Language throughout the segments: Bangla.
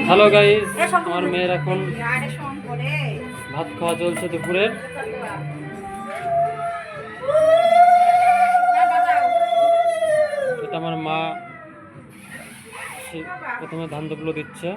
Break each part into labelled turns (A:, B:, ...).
A: হ্যালো গাইস, আমার মেয়ের এখন ভাত খাওয়া চলছে দুপুরের। এটা আমার মা প্রথমে ধান দুপুলো দিচ্ছে।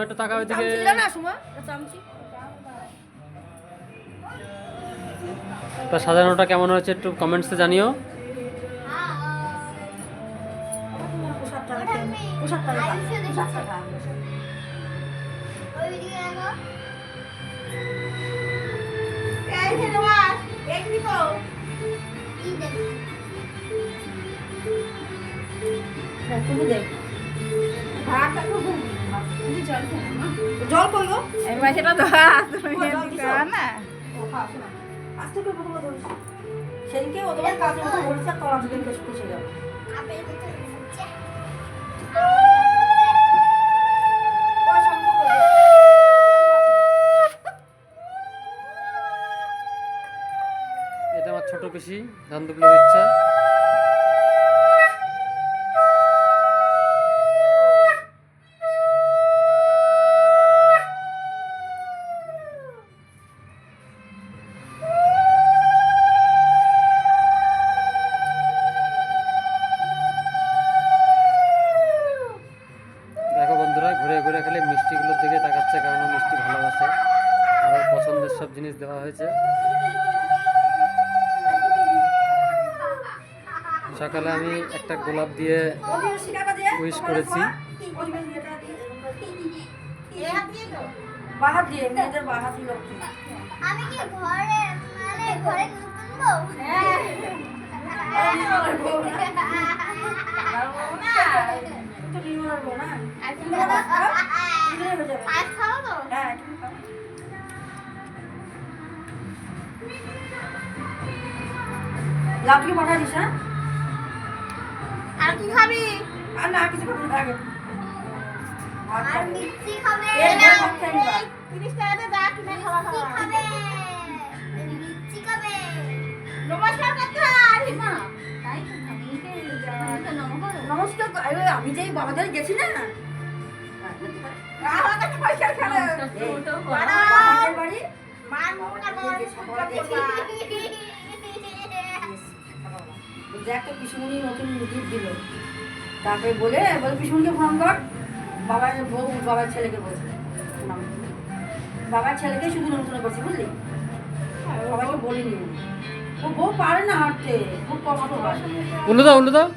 A: একটু টাকা ওইদিকে তা সাজানোটা কেমন হয়েছে একটু কমেন্টসে জানিও।
B: জল করলো
C: সেটা তো না
B: সেদিনকে ওদের কাজের মতো বলছে তলা থেকে খুশি গেল।
A: এটা আমার ছোট পিসি ধান দুপুলো দিচ্ছে। দেখো বন্ধুরা, ঘুরে ঘুরে খালি মিষ্টিগুলোর দিকে তাকাচ্ছে, কারণ মিষ্টি ভালোবাসে আর ওর পছন্দের সব জিনিস দেওয়া হয়েছে। সকালে আমি একটা গোলাপ দিয়ে উইশ করেছি।
B: বাহাত দিয়ে মেয়েদের বাহাত লক্ষ্মী।
D: আমি কি ঘরে মানে ঘরে কিনবো
B: লাঠি পাঠা দিস। হ্যাঁ,
D: আর কি খাবি?
B: আর না কিছু খাবি আগে
D: আর মিষ্টি খাবে?
B: এর ভাত খেয়ে নিবা।
D: 30 টাকাতে দা কিনে খাওয়া খাবে। মিষ্টি খাবে। নমস্কার করতে হয় মা। তাই তো আমি
B: নমস্কার। আমি যেই বাবাদের গেছি না বাড়ি
D: মার নমস্কার
B: একটা পিসুমণি নতুন গিফট দিল। তারপরে বলে পিসুমণিকে ফোন কর, বাবার বউ বাবার ছেলেকে বলছে, বাবার ছেলেকে শুধু নতুন করছে, বুঝলি, সবাইকে বলিনি। ও বউ পারে না হাঁটতে, খুব কষ্ট হয়।
A: উল্লু দাও, উল্লু দাও।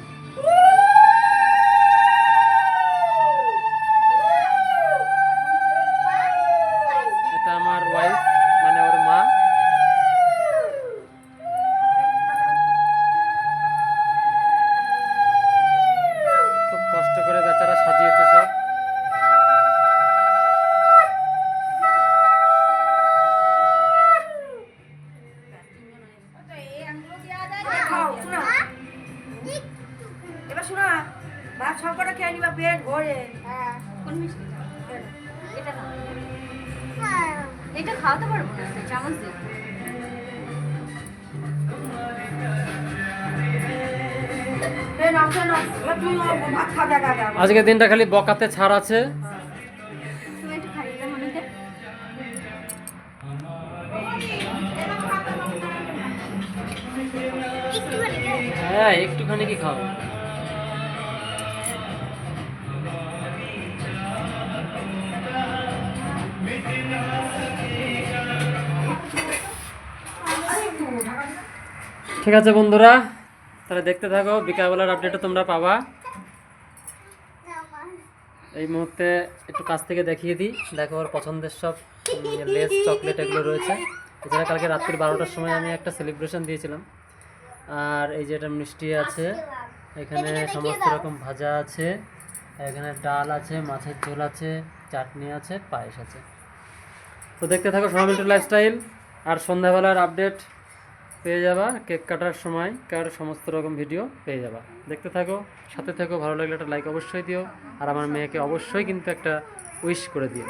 A: এটা আমার ওয়াইফ, মানে ওর মা। খুব কষ্ট করে বেচারা সাজিয়েছে সব।
B: এবার শোনা, ভাত সবকটা খেয়ে নিবা, পেট ভরে।
C: কোন মিষ্টি? এটা না, এটা খাওয়াতে পারবো না, চামচ দিয়ে।
A: আজকে দিনটা খালি বকাতে ছাড় আছে।
C: তুমি একটু খাইয়ে দাও মনেতে।
A: হ্যাঁ, একটুখানি কি খাও। ঠিক আছে বন্ধুরা, তাহলে দেখতে থাকো, বিকালবেলার আপডেটও তোমরা পাবা। এই মুহূর্তে একটু কাছ থেকে দেখিয়ে দিই। দেখো ওর পছন্দের সব লেস চকলেট এগুলো রয়েছে। এছাড়া কালকে রাত্রি 12টার সময় আমি একটা সেলিব্রেশন দিয়েছিলাম। আর এই যে এটা মিষ্টি আছে, এখানে
D: এদিকে দেখিয়ে
A: সমস্ত
D: দাও।
A: রকম ভাজা আছে, এখানে ডাল আছে, মাছের ঝোল আছে, চাটনি আছে, পায়েস আছে। তো দেখতে থাকো সোনা মিন্টু লাইফস্টাইল। আর সন্ধ্যাবেলার আপডেট পেয়ে যাবা, কেক কাটার সময় কার সমস্ত রকম ভিডিও পেয়ে যাবা। দেখতে থাকো, সাথে থাকো। ভালো লাগলে একটা লাইক অবশ্যই দিও, আর আমার মেয়েকে অবশ্যই কিন্তু একটা উইশ করে দিও।